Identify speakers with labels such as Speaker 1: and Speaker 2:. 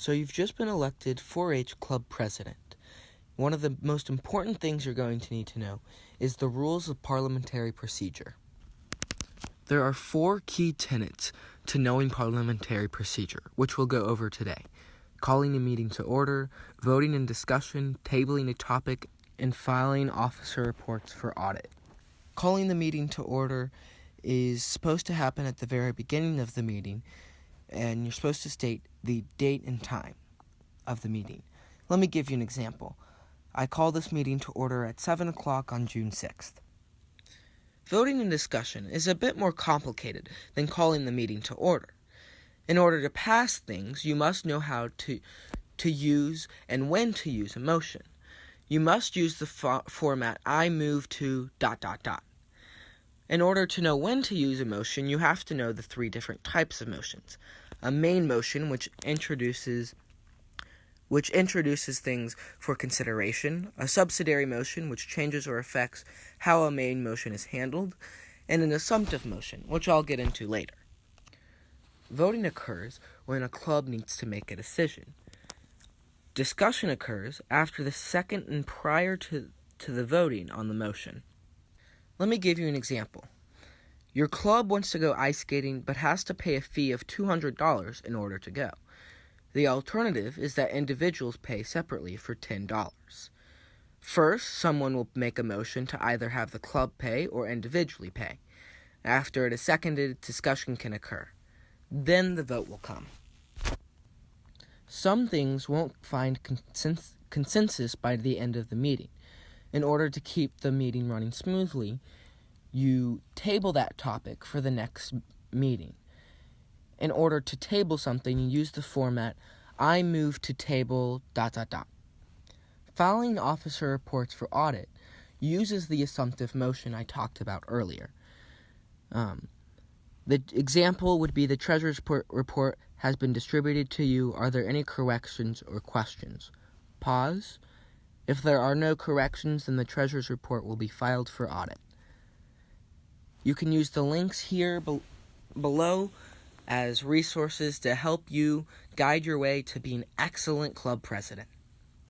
Speaker 1: So you've just been elected 4-H club president. One of the most important things you're going to need to know is the rules of parliamentary procedure. There are 4 key tenets to knowing parliamentary procedure, which we'll go over today. Calling a meeting to order, voting and discussion, tabling a topic, and filing officer reports for audit. Calling the meeting to order is supposed to happen at the very beginning of the meeting, and you're supposed to state the date and time of the meeting. Let me give you an example. I call this meeting to order at 7 o'clock on June 6th. Voting and discussion is a bit more complicated than calling the meeting to order. In order to pass things, you must know how to use and when to use a motion. You must use the format I move to ... In order to know when to use a motion, you have to know the 3 different types of motions. A main motion, which introduces things for consideration, a subsidiary motion, which changes or affects how a main motion is handled, and an assumptive motion, which I'll get into later. Voting occurs when a club needs to make a decision. Discussion occurs after the second and prior to the voting on the motion. Let me give you an example. Your club wants to go ice skating but has to pay a fee of $200 in order to go. The alternative is that individuals pay separately for $10. First, someone will make a motion to either have the club pay or individually pay. After it is seconded, discussion can occur. Then the vote will come. Some things won't find consensus by the end of the meeting. In order to keep the meeting running smoothly, you table that topic for the next meeting. In order to table something, you use the format I move to table ... Filing officer reports for audit uses the assumptive motion I talked about earlier. The example would be the treasurer's report has been distributed to you. Are there any corrections or questions? Pause. If there are no corrections, then the treasurer's report will be filed for audit. You can use the links here below as resources to help you guide your way to being an excellent club president.